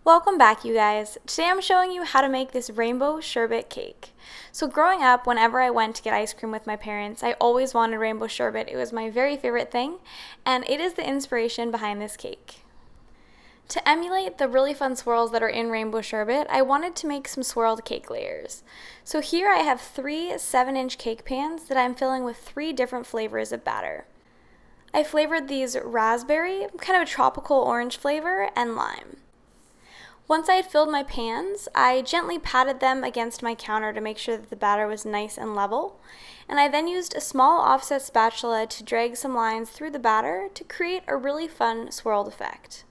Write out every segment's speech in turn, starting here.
Welcome back, you guys. Today I'm showing you how to make this rainbow sherbet cake. So growing up, whenever I went to get ice cream with my parents, I always wanted rainbow sherbet. It was my very favorite thing, and it is the inspiration behind this cake. To emulate the really fun swirls that are in rainbow sherbet, I wanted to make some swirled cake layers. So here I have 3 7-inch cake pans that I'm filling with 3 different flavors of batter. I flavored these raspberry, kind of a tropical orange flavor, and lime. Once I had filled my pans, I gently patted them against my counter to make sure that the batter was nice and level, and I then used a small offset spatula to drag some lines through the batter to create a really fun swirled effect.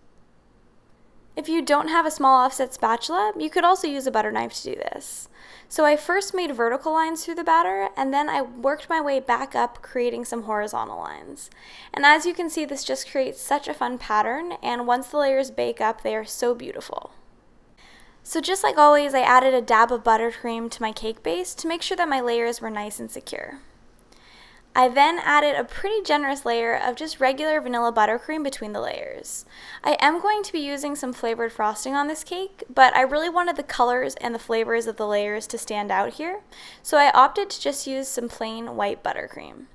If you don't have a small offset spatula, you could also use a butter knife to do this. So I first made vertical lines through the batter, and then I worked my way back up, creating some horizontal lines. And as you can see, this just creates such a fun pattern, and once the layers bake up, they are so beautiful. So just like always, I added a dab of buttercream to my cake base to make sure that my layers were nice and secure. I then added a pretty generous layer of just regular vanilla buttercream between the layers. I am going to be using some flavored frosting on this cake, but I really wanted the colors and the flavors of the layers to stand out here, so I opted to just use some plain white buttercream.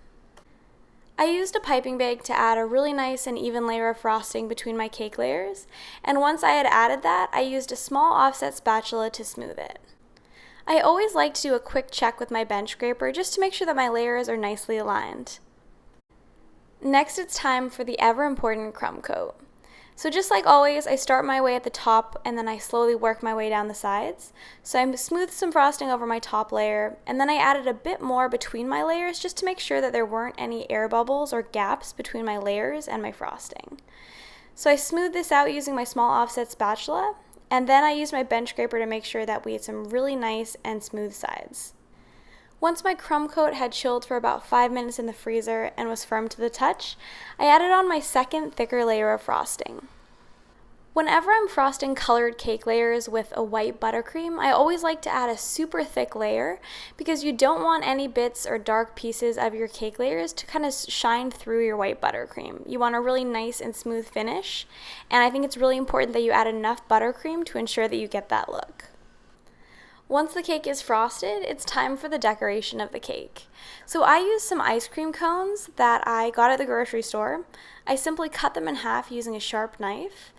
I used a piping bag to add a really nice and even layer of frosting between my cake layers, and once I had added that, I used a small offset spatula to smooth it. I always like to do a quick check with my bench scraper just to make sure that my layers are nicely aligned. Next, it's time for the ever-important crumb coat. So just like always, I start my way at the top and then I slowly work my way down the sides. So I smoothed some frosting over my top layer, and then I added a bit more between my layers just to make sure that there weren't any air bubbles or gaps between my layers and my frosting. So I smoothed this out using my small offset spatula, and then I used my bench scraper to make sure that we had some really nice and smooth sides. Once my crumb coat had chilled for about 5 minutes in the freezer and was firm to the touch, I added on my second thicker layer of frosting. Whenever I'm frosting colored cake layers with a white buttercream, I always like to add a super thick layer because you don't want any bits or dark pieces of your cake layers to kind of shine through your white buttercream. You want a really nice and smooth finish, and I think it's really important that you add enough buttercream to ensure that you get that look. Once the cake is frosted, it's time for the decoration of the cake. So I used some ice cream cones that I got at the grocery store. I simply cut them in half using a sharp knife.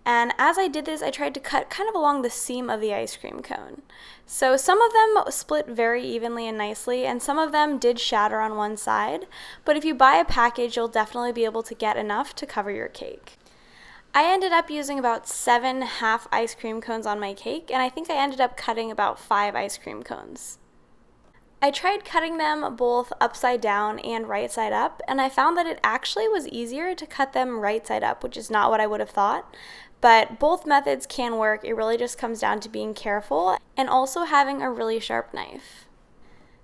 And as I did this, I tried to cut kind of along the seam of the ice cream cone. So some of them split very evenly and nicely, and some of them did shatter on one side. But if you buy a package, you'll definitely be able to get enough to cover your cake. I ended up using about 7 half ice cream cones on my cake, and I think I ended up cutting about 5 ice cream cones. I tried cutting them both upside down and right side up, and I found that it actually was easier to cut them right side up, which is not what I would have thought. But both methods can work. It really just comes down to being careful and also having a really sharp knife.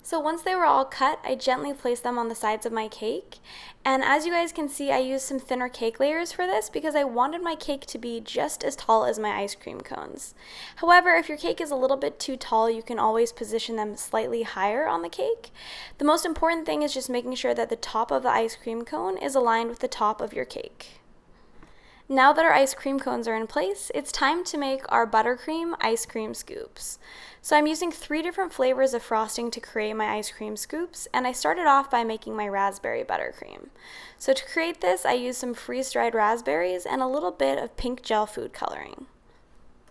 So once they were all cut, I gently placed them on the sides of my cake, and as you guys can see, I used some thinner cake layers for this because I wanted my cake to be just as tall as my ice cream cones. However, if your cake is a little bit too tall, you can always position them slightly higher on the cake. The most important thing is just making sure that the top of the ice cream cone is aligned with the top of your cake. Now that our ice cream cones are in place, it's time to make our buttercream ice cream scoops. So I'm using 3 different flavors of frosting to create my ice cream scoops, and I started off by making my raspberry buttercream. So to create this, I used some freeze-dried raspberries and a little bit of pink gel food coloring.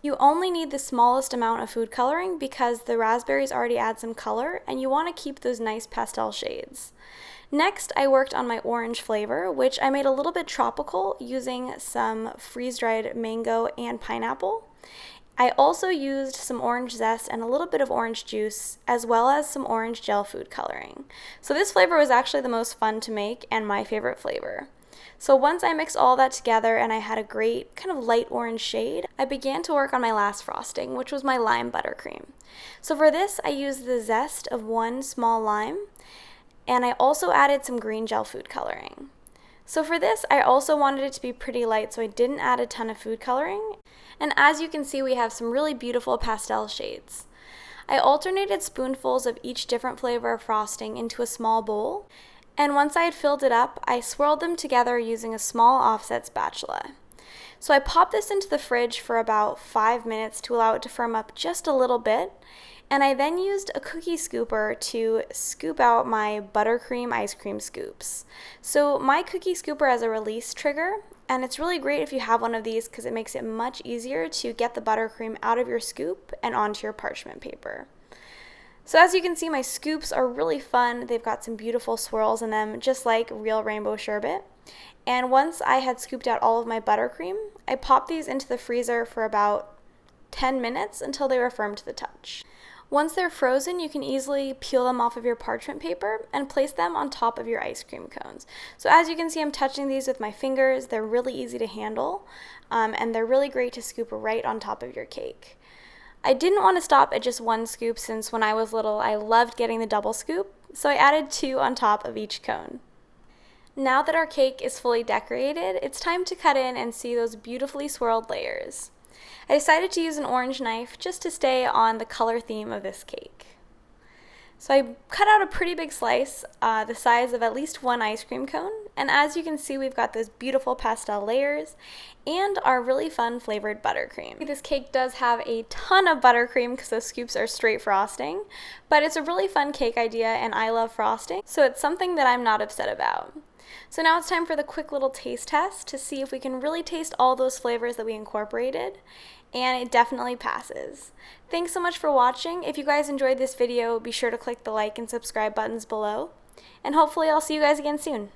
You only need the smallest amount of food coloring because the raspberries already add some color, and you want to keep those nice pastel shades. Next, I worked on my orange flavor, which I made a little bit tropical using some freeze-dried mango and pineapple. I also used some orange zest and a little bit of orange juice, as well as some orange gel food coloring. So this flavor was actually the most fun to make and my favorite flavor. So once I mixed all that together and I had a great kind of light orange shade, I began to work on my last frosting, which was my lime buttercream. So for this, I used the zest of 1 small lime, and I also added some green gel food coloring. So for this, I also wanted it to be pretty light, so I didn't add a ton of food coloring. And as you can see, we have some really beautiful pastel shades. I alternated spoonfuls of each different flavor of frosting into a small bowl, and once I had filled it up, I swirled them together using a small offset spatula. So I popped this into the fridge for about 5 minutes to allow it to firm up just a little bit. And I then used a cookie scooper to scoop out my buttercream ice cream scoops. So my cookie scooper has a release trigger, and it's really great if you have one of these because it makes it much easier to get the buttercream out of your scoop and onto your parchment paper. So as you can see, my scoops are really fun. They've got some beautiful swirls in them, just like real rainbow sherbet. And once I had scooped out all of my buttercream, I popped these into the freezer for about 10 minutes until they were firm to the touch. Once they're frozen, you can easily peel them off of your parchment paper and place them on top of your ice cream cones. So as you can see, I'm touching these with my fingers. They're really easy to handle, and they're really great to scoop right on top of your cake. I didn't want to stop at just one scoop since when I was little, I loved getting the double scoop, so I added 2 on top of each cone. Now that our cake is fully decorated, it's time to cut in and see those beautifully swirled layers. I decided to use an orange knife just to stay on the color theme of this cake. So I cut out a pretty big slice, the size of at least 1 ice cream cone, and as you can see, we've got those beautiful pastel layers and our really fun flavored buttercream. This cake does have a ton of buttercream because those scoops are straight frosting, but it's a really fun cake idea and I love frosting, so it's something that I'm not upset about. So now it's time for the quick little taste test to see if we can really taste all those flavors that we incorporated, and it definitely passes. Thanks so much for watching. If you guys enjoyed this video, be sure to click the like and subscribe buttons below, and hopefully I'll see you guys again soon.